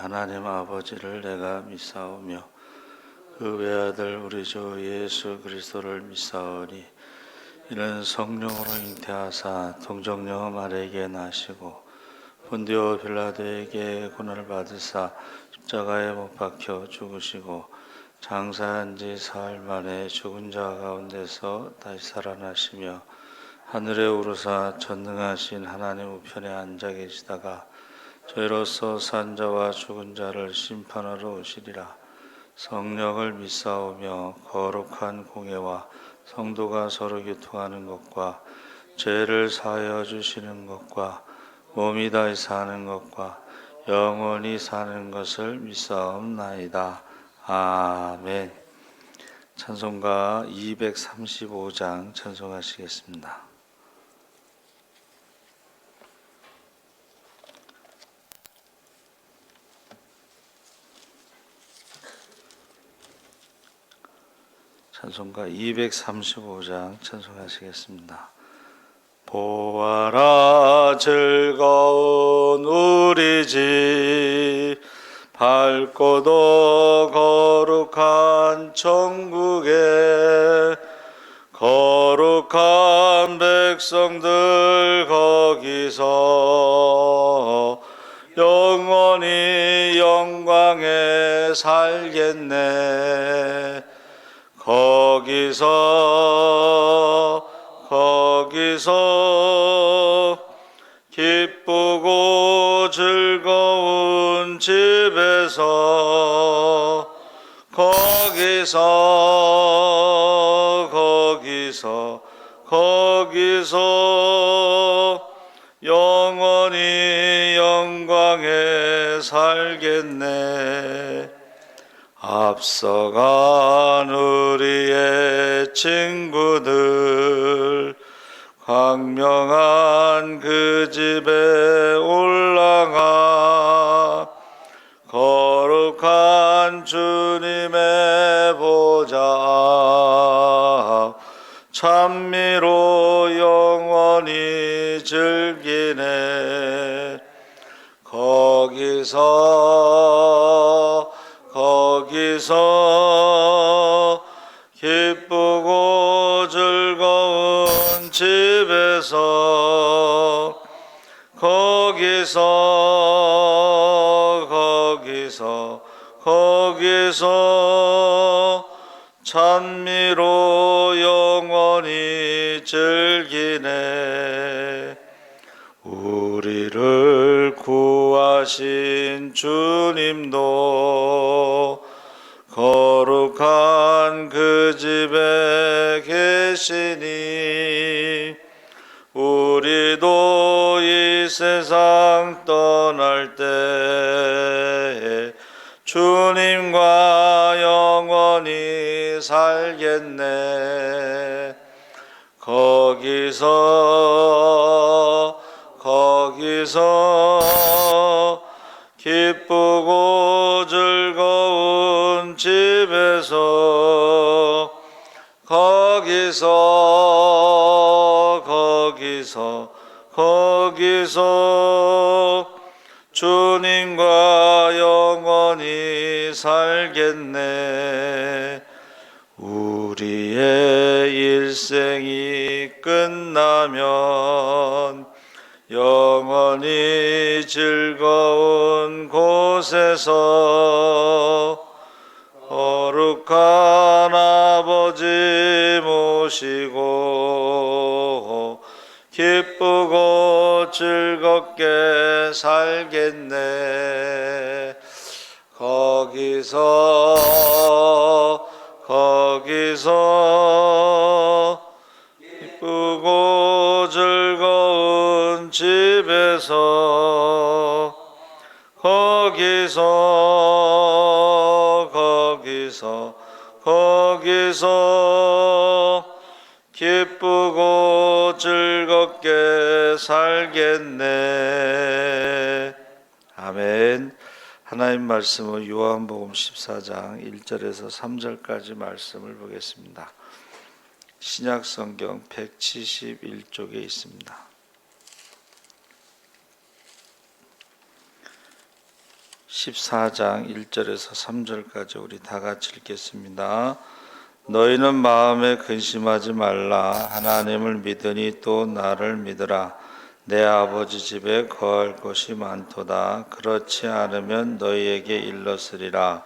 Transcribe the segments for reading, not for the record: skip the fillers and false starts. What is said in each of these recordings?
하나님 아버지를 내가 믿사오며 그 외아들 우리 주 예수 그리스도를 믿사오니 이는 성령으로 잉태하사 동정녀 마리아에게 나시고 본디오 빌라도에게 고난을 받으사 십자가에 못 박혀 죽으시고 장사한 지 사흘 만에 죽은 자 가운데서 다시 살아나시며 하늘에 오르사 전능하신 하나님 우편에 앉아 계시다가 저희로서 산 자와 죽은 자를 심판하러 오시리라. 성령을 믿사오며 거룩한 공예와 성도가 서로 교통하는 것과 죄를 사하여 주시는 것과 몸이 다시 사는 것과 영원히 사는 것을 믿사옵나이다. 아멘. 찬송가 235장 찬송하시겠습니다. 찬송가 235장 찬송하시겠습니다. 보아라 즐거운 우리 집 밝고도 거룩한 천국에 거룩한 백성들 거기서 영원히 영광에 살겠네. 거기서 기쁘고 즐거운 집에서 거기서 영원히 영광에 살겠네. 앞서간 우리의 친구들 광명한 그 집에 올라가 거룩한 주님의 보좌 찬미로 영원히 즐기네. 거기서 기쁘고 즐거운 집에서 거기서 찬미로 영원히 즐기네. 우리를 구하신 주님도 거룩한 그 집에 계시니 우리도 이 세상 떠날 때 주님과 영원히 살겠네. 거기서 기쁘고 즐거운 집에서 거기서 주님과 영원히 살겠네. 우리의 일생이 끝나면 영원히 즐거운 곳에서 거룩한 아버지 모시고 기쁘고 즐겁게 살겠네. 거기서 기쁘고 즐거운 집에서 거기서 기쁘고 즐겁게 살겠네. 아멘. 하나님 말씀은 요한복음 14장 1절에서 3절까지 말씀을 보겠습니다. 신약성경 171쪽에 있습니다. 14장 1절에서 3절까지 우리 다 같이 읽겠습니다. 너희는 마음에 근심하지 말라. 하나님을 믿으니 또 나를 믿으라. 내 아버지 집에 거할 곳이 많도다. 그렇지 않으면 너희에게 일렀으리라.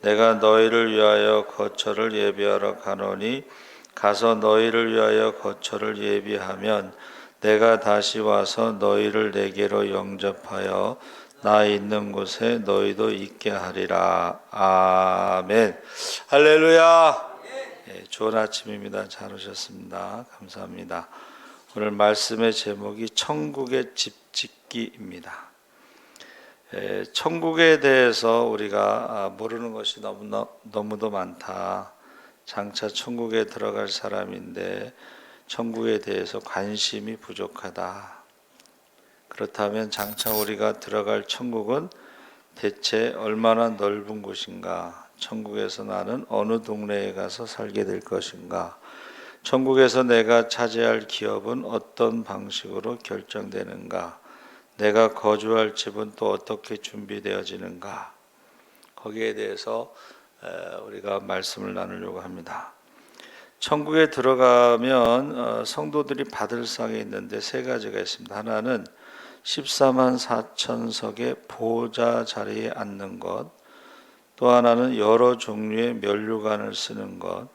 내가 너희를 위하여 거처를 예비하러 가노니 가서 너희를 위하여 거처를 예비하면 내가 다시 와서 너희를 내게로 영접하여 나 있는 곳에 너희도 있게 하리라. 아멘. 할렐루야. 좋은 아침입니다. 잘 오셨습니다. 감사합니다. 오늘 말씀의 제목이 천국의 집짓기입니다. 천국에 대해서 우리가 모르는 것이 너무도 많다. 장차 천국에 들어갈 사람인데 천국에 대해서 관심이 부족하다. 그렇다면 장차 우리가 들어갈 천국은 대체 얼마나 넓은 곳인가? 천국에서 나는 어느 동네에 가서 살게 될 것인가? 천국에서 내가 차지할 기업은 어떤 방식으로 결정되는가? 내가 거주할 집은 또 어떻게 준비되어지는가? 거기에 대해서 우리가 말씀을 나누려고 합니다. 천국에 들어가면 성도들이 받을 상이 있는데 세 가지가 있습니다. 하나는 14만 4천석의 보좌 자리에 앉는 것, 또 하나는 여러 종류의 면류관을 쓰는 것,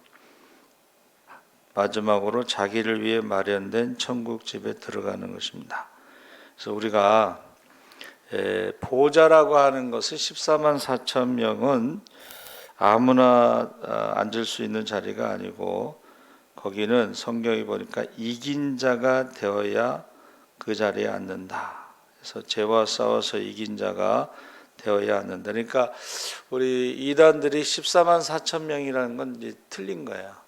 마지막으로 자기를 위해 마련된 천국집에 들어가는 것입니다. 그래서 우리가 보좌라고 하는 것은 14만 4천 명은 아무나 앉을 수 있는 자리가 아니고 거기는 성경이 보니까 이긴 자가 되어야 그 자리에 앉는다. 그래서 죄와 싸워서 이긴 자가 되어야 앉는다. 그러니까 우리 이단들이 14만 4천 명이라는 건 이제 틀린 거야.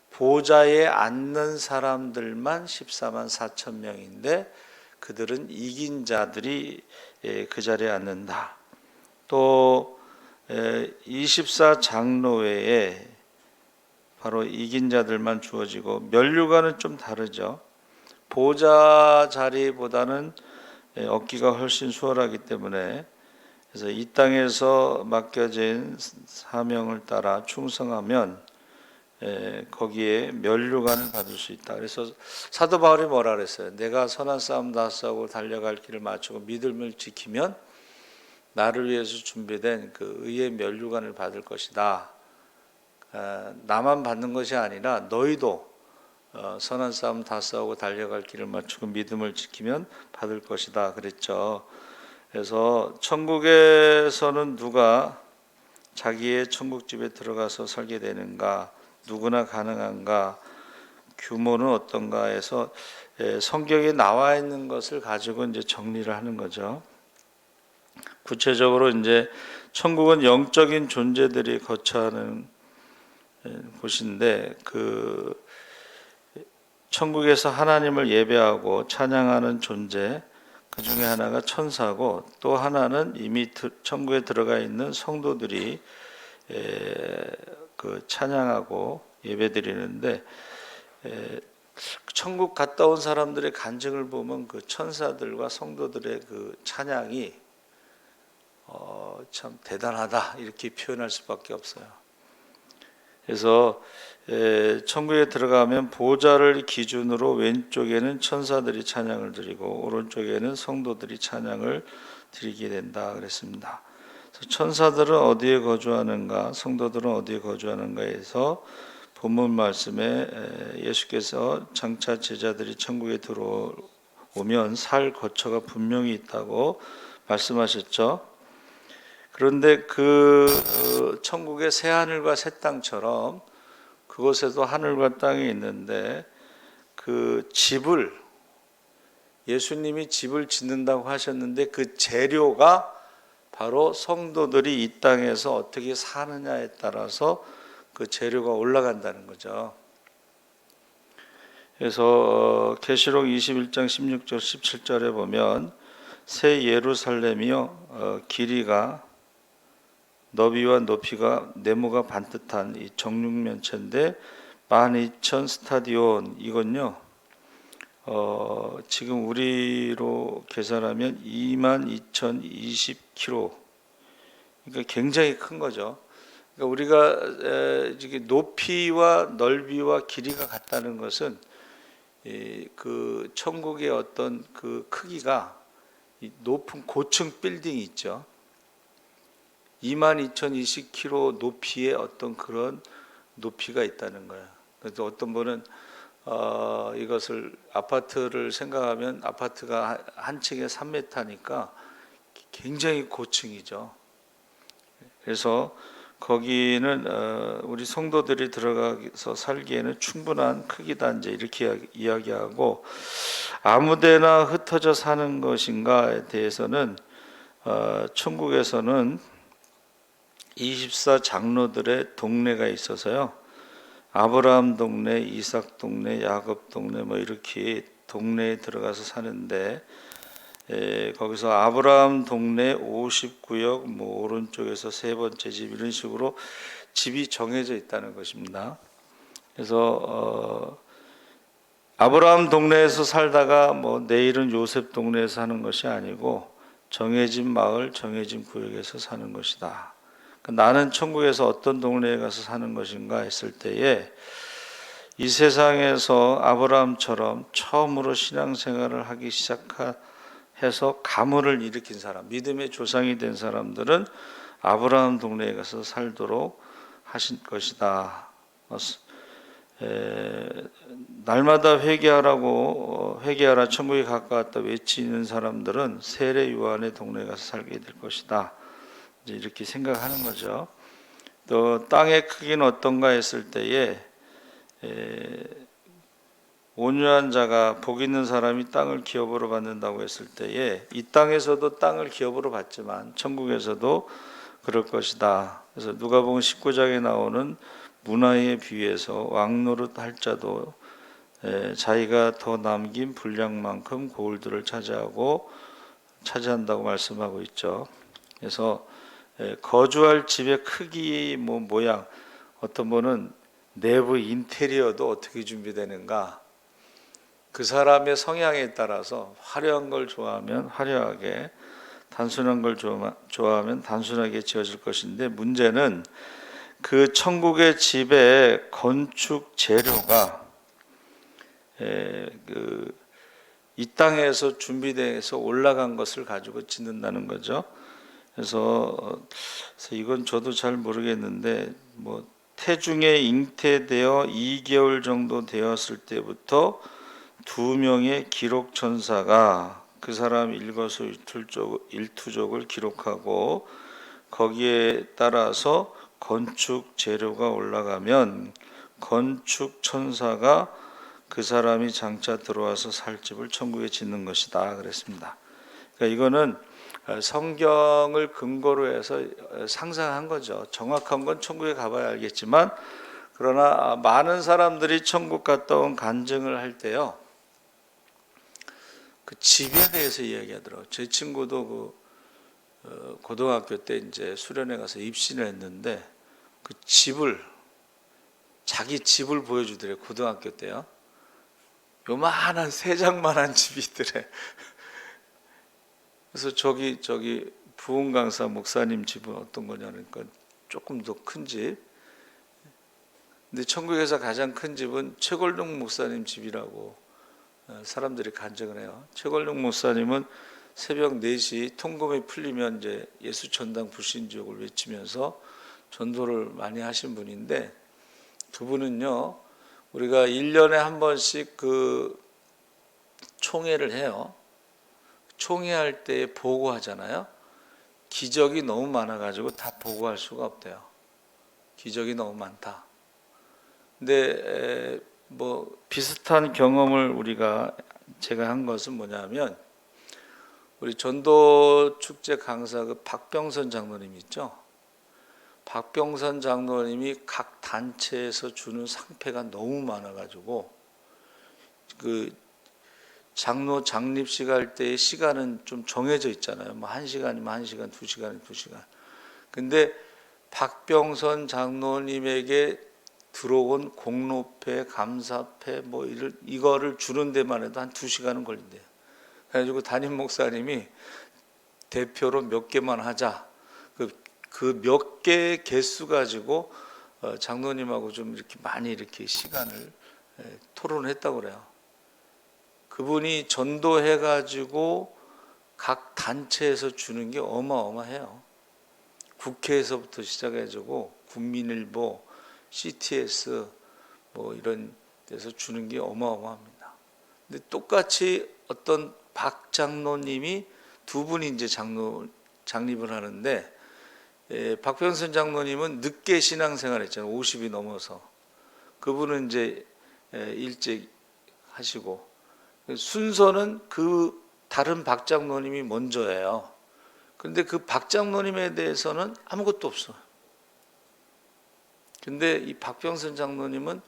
보좌에 앉는 사람들만 14만 4천 명인데 그들은 이긴 자들이 그 자리에 앉는다. 또 24장로회에 바로 이긴 자들만 주어지고 면류관은 좀 다르죠. 보좌 자리보다는 얻기가 훨씬 수월하기 때문에 그래서 이 땅에서 맡겨진 사명을 따라 충성하면 거기에 면류관을 받을 수 있다. 그래서 사도 바울이 뭐라 그랬어요? 내가 선한 싸움 다 싸우고 달려갈 길을 마치고 믿음을 지키면 나를 위해서 준비된 그 의의 면류관을 받을 것이다. 나만 받는 것이 아니라 너희도 선한 싸움 다 싸우고 달려갈 길을 마치고 믿음을 지키면 받을 것이다 그랬죠. 그래서 천국에서는 누가 자기의 천국집에 들어가서 살게 되는가, 누구나 가능한가, 규모는 어떤가 해서 성경에 나와 있는 것을 가지고 이제 정리를 하는 거죠. 구체적으로 이제 천국은 영적인 존재들이 거처하는 곳인데 그 천국에서 하나님을 예배하고 찬양하는 존재, 그 중에 하나가 천사고 또 하나는 이미 천국에 들어가 있는 성도들이 그 찬양하고 예배드리는데 천국 갔다 온 사람들의 간증을 보면 그 천사들과 성도들의 그 찬양이 참 대단하다 이렇게 표현할 수밖에 없어요. 그래서 천국에 들어가면 보좌를 기준으로 왼쪽에는 천사들이 찬양을 드리고 오른쪽에는 성도들이 찬양을 드리게 된다 그랬습니다. 그래서 천사들은 어디에 거주하는가, 성도들은 어디에 거주하는가에서 본문 말씀에 예수께서 장차 제자들이 천국에 들어오면 살 거처가 분명히 있다고 말씀하셨죠. 그런데 그 천국의 새 하늘과 새 땅처럼 그곳에도 하늘과 땅이 있는데 그 집을 예수님이 집을 짓는다고 하셨는데 그 재료가 바로 성도들이 이 땅에서 어떻게 사느냐에 따라서 그 재료가 올라간다는 거죠. 그래서 계시록 21장 16절 17절에 보면 새 예루살렘이요 길이가 너비와 높이가 네모가 반듯한 이 정육면체인데 12,000 스타디온 이건요 지금 우리로 계산하면 22,020km 그러니까 굉장히 큰 거죠. 그러니까 우리가 이게 높이와 넓이와 길이가 같다는 것은 그 천국의 어떤 그 크기가 이 높은 고층 빌딩이 있죠. 22,020km 높이의 어떤 그런 높이가 있다는 거예요. 그래서 어떤 분은 이것을 아파트를 생각하면 아파트가 한 층에 3m니까 굉장히 고층이죠. 그래서 거기는 우리 성도들이 들어가서 살기에는 충분한 크기다 이제 이렇게 이야기하고, 아무데나 흩어져 사는 것인가에 대해서는 천국에서는 24 장로들의 동네가 있어서요. 아브라함 동네, 이삭 동네, 야곱 동네 뭐 이렇게 동네에 들어가서 사는데, 거기서 아브라함 동네 50구역 뭐 오른쪽에서 세 번째 집 이런 식으로 집이 정해져 있다는 것입니다. 그래서 아브라함 동네에서 살다가 뭐 내일은 요셉 동네에서 사는 것이 아니고 정해진 마을, 정해진 구역에서 사는 것이다. 나는 천국에서 어떤 동네에 가서 사는 것인가 했을 때에, 이 세상에서 아브라함처럼 처음으로 신앙생활을 하기 시작해서 가문을 일으킨 사람, 믿음의 조상이 된 사람들은 아브라함 동네에 가서 살도록 하신 것이다. 날마다 회개하라 천국이 가까웠다 외치는 사람들은 세례 요한의 동네에 가서 살게 될 것이다. 이제 이렇게 생각하는 거죠. 또 땅의 크기는 어떤가 했을 때에, 온유한 자가 복 있는 사람이 땅을 기업으로 받는다고 했을 때에, 이 땅에서도 땅을 기업으로 받지만 천국에서도 그럴 것이다. 그래서 누가복음 19장에 나오는 문화에 비유해서 왕노릇 할 자도 자기가 더 남긴 분량만큼 고울들을 차지한다고 말씀하고 있죠. 그래서 거주할 집의 크기, 뭐 모양, 어떤 분은 내부 인테리어도 어떻게 준비되는가, 그 사람의 성향에 따라서 화려한 걸 좋아하면 화려하게, 단순한 걸 좋아하면 단순하게 지어질 것인데, 문제는 그 천국의 집의 건축 재료가 이 땅에서 준비돼서 올라간 것을 가지고 짓는다는 거죠. 그래서 이건 저도 잘 모르겠는데, 뭐 태중에 잉태되어 2개월 정도 되었을 때부터 2명의 기록 천사가 그 사람 일투족을 기록하고, 거기에 따라서 건축 재료가 올라가면 건축 천사가 그 사람이 장차 들어와서 살 집을 천국에 짓는 것이다 그랬습니다. 그러니까 이거는 성경을 근거로 해서 상상한 거죠. 정확한 건 천국에 가봐야 알겠지만, 그러나 많은 사람들이 천국 갔다 온 간증을 할 때요, 그 집에 대해서 이야기하더라고요. 제 친구도 고등학교 때 이제 수련회 가서 입신을 했는데, 그 자기 집을 보여주더래요. 고등학교 때요. 요만한 3장만한 집이 있더래. 그래서 저기 부흥 강사 목사님 집은 어떤 거냐니까 조금 더 큰 집. 근데 천국에서 가장 큰 집은 최골룡 목사님 집이라고 사람들이 간증을 해요. 최골룡 목사님은 새벽 4시 통금이 풀리면 이제 예수 전당 불신지옥을 외치면서 전도를 많이 하신 분인데, 그분은요, 우리가 1년에 한 번씩 그 총회를 해요. 총회할 때 보고하잖아요. 기적이 너무 많아가지고 다 보고할 수가 없대요. 기적이 너무 많다. 근데 뭐 비슷한 경험을 제가 한 것은 뭐냐면, 우리 전도 축제 강사 그 박병선 장로님 있죠. 박병선 장로님이 각 단체에서 주는 상패가 너무 많아가지고, 그 장로 장립식 할 때의 시간은 좀 정해져 있잖아요. 뭐 1시간이면 1시간, 2시간이면 2시간. 근데 박병선 장로님에게 들어온 공로패, 감사패 뭐 이거를 주는 데만 해도 한 2시간은 걸린대요. 그래가지고 담임 목사님이 대표로 몇 개만 하자. 그 몇 개의 개수 가지고 장로님하고 좀 이렇게 많이 이렇게 시간을 토론했다고 그래요. 그분이 전도해 가지고 각 단체에서 주는 게 어마어마해요. 국회에서부터 시작해가지고 국민일보, CTS 뭐 이런 데서 주는 게 어마어마합니다. 근데 똑같이 어떤 박 장로님이 두 분이 이제 장립을 하는데, 박병선 장로님은 늦게 신앙생활했잖아요. 50이 넘어서. 그분은 이제 일찍 하시고, 순서는 그 다른 박 장로님이 먼저예요. 그런데 그 박 장로님에 대해서는 아무것도 없어요. 근데 이 박병선 장로님은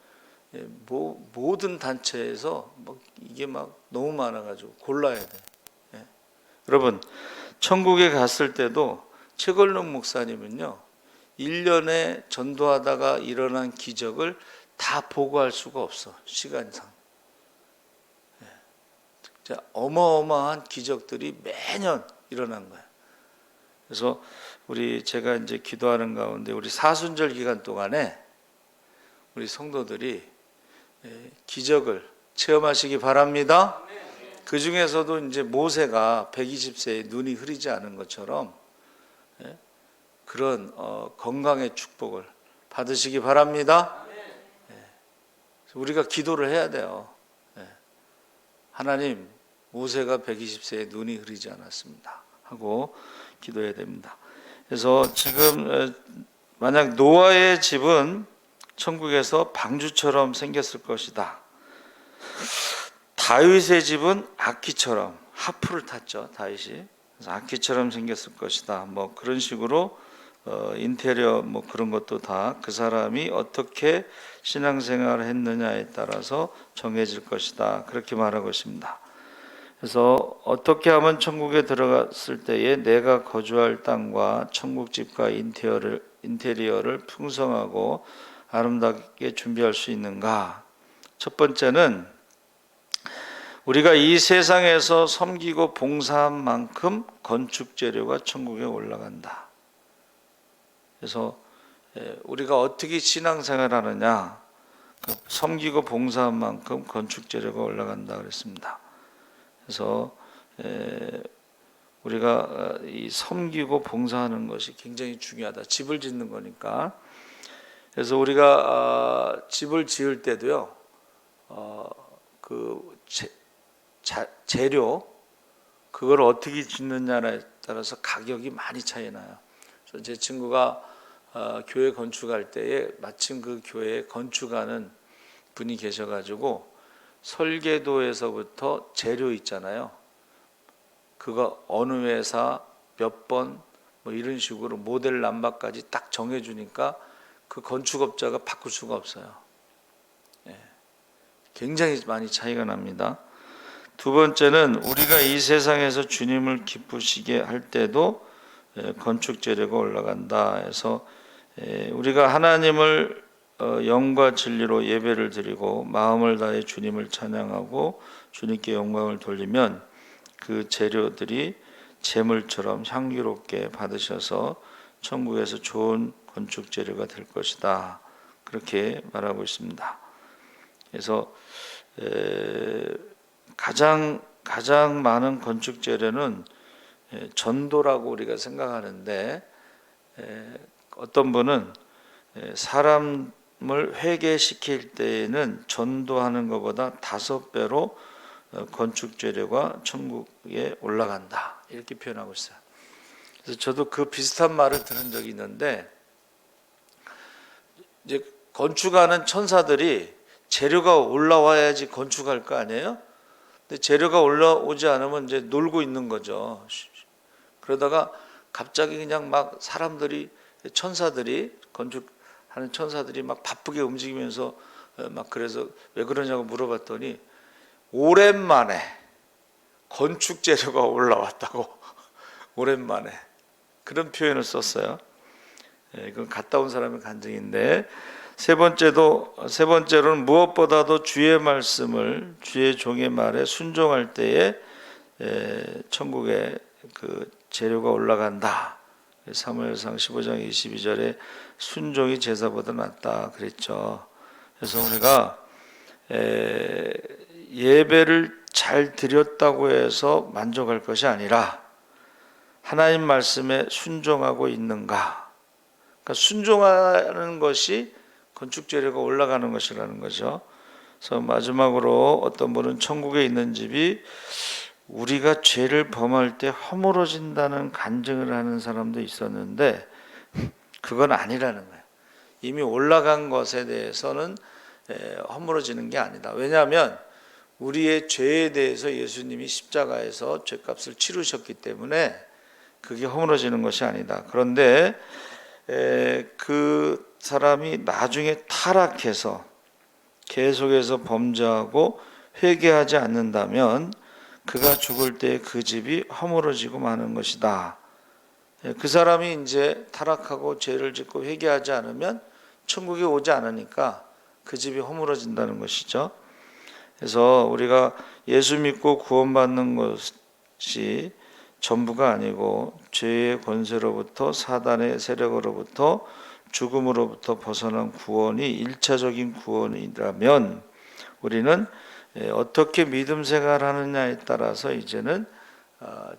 모든 단체에서 이게 막 너무 많아가지고 골라야 돼. 여러분, 천국에 갔을 때도 최걸룡 목사님은요, 1년에 전도하다가 일어난 기적을 다 보고할 수가 없어, 시간상. 어마어마한 기적들이 매년 일어난 거예요. 그래서 제가 이제 기도하는 가운데 우리 사순절 기간 동안에 우리 성도들이 기적을 체험하시기 바랍니다. 그 중에서도 이제 모세가 120세에 눈이 흐리지 않은 것처럼 그런 건강의 축복을 받으시기 바랍니다. 우리가 기도를 해야 돼요. 하나님, 모세가 120세에 눈이 흐리지 않았습니다 하고 기도해야 됩니다. 그래서 지금 만약 노아의 집은 천국에서 방주처럼 생겼을 것이다. 다윗의 집은 아키처럼, 하프를 탔죠, 다윗이. 그래서 아키처럼 생겼을 것이다. 뭐 그런 식으로 인테리어 뭐 그런 것도 다 그 사람이 어떻게 신앙생활을 했느냐에 따라서 정해질 것이다. 그렇게 말하고 있습니다. 그래서 어떻게 하면 천국에 들어갔을 때에 내가 거주할 땅과 천국집과 인테리어를 풍성하고 아름답게 준비할 수 있는가? 첫 번째는 우리가 이 세상에서 섬기고 봉사한 만큼 건축 재료가 천국에 올라간다. 그래서 우리가 어떻게 신앙생활 하느냐, 섬기고 봉사한 만큼 건축 재료가 올라간다 그랬습니다. 그래서 우리가 이 섬기고 봉사하는 것이 굉장히 중요하다. 집을 짓는 거니까. 그래서 우리가 집을 지을 때도요, 그 재료 그걸 어떻게 짓느냐에 따라서 가격이 많이 차이 나요. 그래서 제 친구가 교회 건축할 때에 마침 그 교회에 건축하는 분이 계셔가지고 설계도에서부터 재료 있잖아요. 그거 어느 회사 몇 번 뭐 이런 식으로 모델 남바까지 딱 정해주니까 그 건축업자가 바꿀 수가 없어요. 굉장히 많이 차이가 납니다. 두 번째는 우리가 이 세상에서 주님을 기쁘시게 할 때도 건축 재료가 올라간다 해서 우리가 하나님을 영과 진리로 예배를 드리고 마음을 다해 주님을 찬양하고 주님께 영광을 돌리면 그 재료들이 제물처럼 향기롭게 받으셔서 천국에서 좋은 건축 재료가 될 것이다. 그렇게 말하고 있습니다. 그래서 가장 많은 건축 재료는 전도라고 우리가 생각하는데, 어떤 분은 사람을 회개시킬 때에는 전도하는 것보다 5배로 건축 재료가 천국에 올라간다, 이렇게 표현하고 있어요. 그래서 저도 그 비슷한 말을 들은 적이 있는데, 이제 건축하는 천사들이 재료가 올라와야지 건축할 거 아니에요? 근데 재료가 올라오지 않으면 이제 놀고 있는 거죠. 그러다가 갑자기 그냥 막 사람들이, 천사들이, 건축하는 천사들이 막 바쁘게 움직이면서 막, 그래서 왜 그러냐고 물어봤더니 오랜만에 건축 재료가 올라왔다고. 오랜만에 그런 표현을 썼어요. 이건 갔다 온 사람의 간증인데, 세 번째로는 무엇보다도 주의 말씀을, 주의 종의 말에 순종할 때에 천국에 그 재료가 올라간다. 사무엘상 15장 22절에 순종이 제사보다 낫다 그랬죠. 그래서 우리가 예배를 잘 드렸다고 해서 만족할 것이 아니라 하나님 말씀에 순종하고 있는가. 그러니까 순종하는 것이 건축재료가 올라가는 것이라는 거죠. 그래서 마지막으로 어떤 분은 천국에 있는 집이 우리가 죄를 범할 때 허물어진다는 간증을 하는 사람도 있었는데 그건 아니라는 거예요. 이미 올라간 것에 대해서는 허물어지는 게 아니다. 왜냐하면 우리의 죄에 대해서 예수님이 십자가에서 죄값을 치르셨기 때문에 그게 허물어지는 것이 아니다. 그런데 그 사람이 나중에 타락해서 계속해서 범죄하고 회개하지 않는다면 그가 죽을 때 그 집이 허물어지고 마는 것이다. 그 사람이 이제 타락하고 죄를 짓고 회개하지 않으면 천국에 오지 않으니까 그 집이 허물어진다는 것이죠. 그래서 우리가 예수 믿고 구원받는 것이 전부가 아니고 죄의 권세로부터 사단의 세력으로부터 죽음으로부터 벗어난 구원이 일차적인 구원이라면 우리는 어떻게 믿음 생활하느냐에 따라서 이제는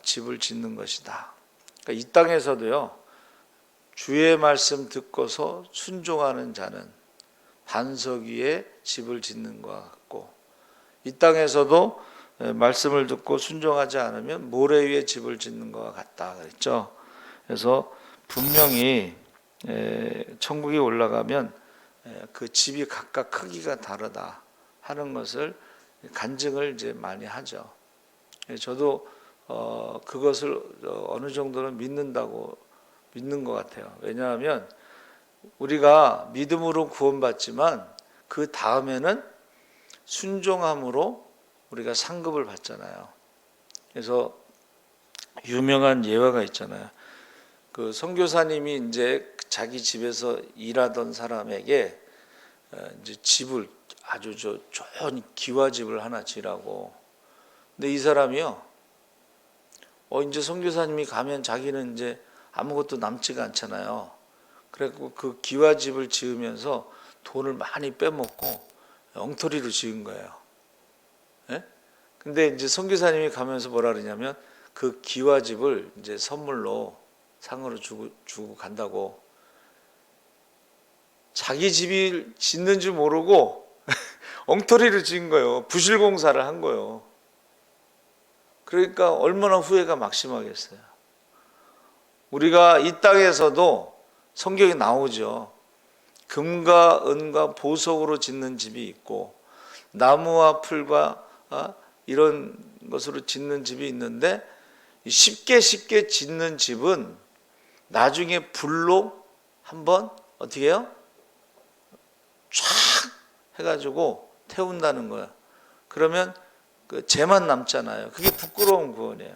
집을 짓는 것이다. 그러니까 이 땅에서도요, 주의 말씀 듣고서 순종하는 자는 반석 위에 집을 짓는 것 같고, 이 땅에서도 말씀을 듣고 순종하지 않으면 모래 위에 집을 짓는 것과 같다 그랬죠. 그래서 분명히 천국에 올라가면 그 집이 각각 크기가 다르다 하는 것을 간증을 이제 많이 하죠. 저도 그것을 어느 정도는 믿는 것 같아요. 왜냐하면 우리가 믿음으로 구원받지만 그 다음에는 순종함으로 우리가 상급을 받잖아요. 그래서 유명한 예화가 있잖아요. 그 선교사님이 이제 자기 집에서 일하던 사람에게 이제 집을 아주 좋은 기와집을 하나 지라고. 근데 이 사람이요, 이제 선교사님이 가면 자기는 이제 아무것도 남지가 않잖아요. 그래서 그 기와집을 지으면서 돈을 많이 빼먹고 엉터리로 지은 거예요. 예? 근데 이제 선교사님이 가면서 뭐라 그러냐면 그 기와집을 이제 선물로 상으로 주고 간다고. 자기 집이 짓는 줄 모르고 엉터리를 지은 거예요. 부실공사를 한 거예요. 그러니까 얼마나 후회가 막심하겠어요. 우리가 이 땅에서도 성경에 나오죠. 금과 은과 보석으로 짓는 집이 있고 나무와 풀과 이런 것으로 짓는 집이 있는데 쉽게 짓는 집은 나중에 불로 한번 어떻게 해요? 쫙 해가지고 태운다는 거야. 그러면 그 죄만 남잖아요. 그게 부끄러운 구원이에요.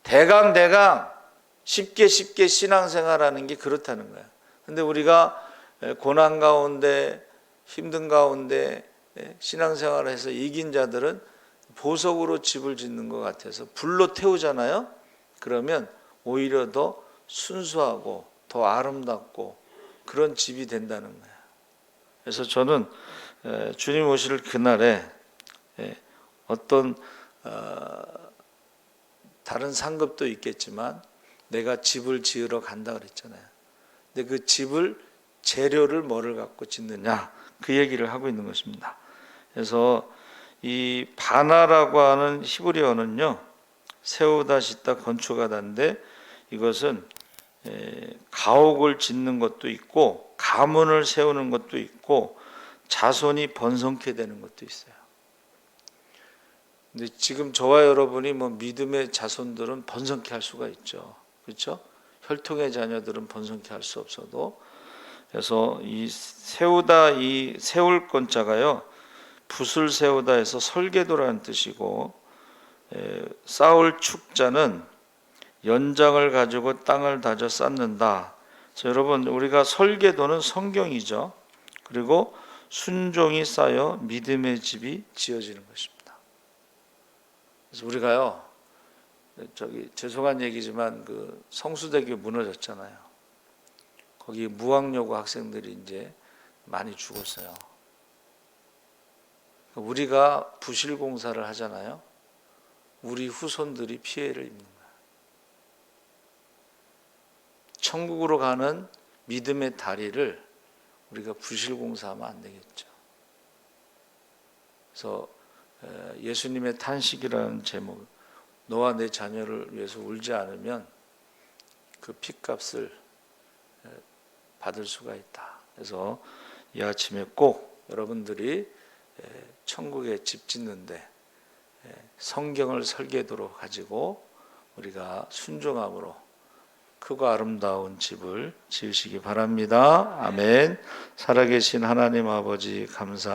대강 쉽게 신앙생활하는 게 그렇다는 거야. 근데 우리가 고난 가운데 힘든 가운데 신앙생활을 해서 이긴 자들은 보석으로 집을 짓는 것 같아서 불로 태우잖아요. 그러면 오히려 더 순수하고 더 아름답고 그런 집이 된다는 거예요. 그래서 저는 주님 오실 그날에 어떤 다른 상급도 있겠지만 내가 집을 지으러 간다 그랬잖아요. 근데 그 집을 재료를 뭐를 갖고 짓느냐 그 얘기를 하고 있는 것입니다. 그래서 이 바나라고 하는 히브리어는요, 세우다 짓다 건축하다인데 이것은 가옥을 짓는 것도 있고 가문을 세우는 것도 있고 자손이 번성케 되는 것도 있어요. 근데 지금 저와 여러분이 믿음의 자손들은 번성케 할 수가 있죠. 그렇죠? 혈통의 자녀들은 번성케 할 수 없어도. 그래서 이 세우다, 이 세울 건자가요, 붓을 세우다 해서 설계도라는 뜻이고, 쌓을 축자는 연장을 가지고 땅을 다져 쌓는다. 여러분, 우리가 설계도는 성경이죠. 그리고 순종이 쌓여 믿음의 집이 지어지는 것입니다. 그래서 우리가요, 죄송한 얘기지만 그 성수대교 무너졌잖아요. 거기 무학여고 학생들이 이제 많이 죽었어요. 우리가 부실공사를 하잖아요. 우리 후손들이 피해를 입는 거예요. 천국으로 가는 믿음의 다리를 우리가 부실공사하면 안 되겠죠. 그래서 예수님의 탄식이라는 제목, 너와 내 자녀를 위해서 울지 않으면 그 핏값을 받을 수가 있다. 그래서 이 아침에 꼭 여러분들이 천국에 집 짓는데 성경을 설계도로 가지고 우리가 순종함으로 크고 아름다운 집을 지으시기 바랍니다. 아멘. 살아계신 하나님 아버지 감사합니다.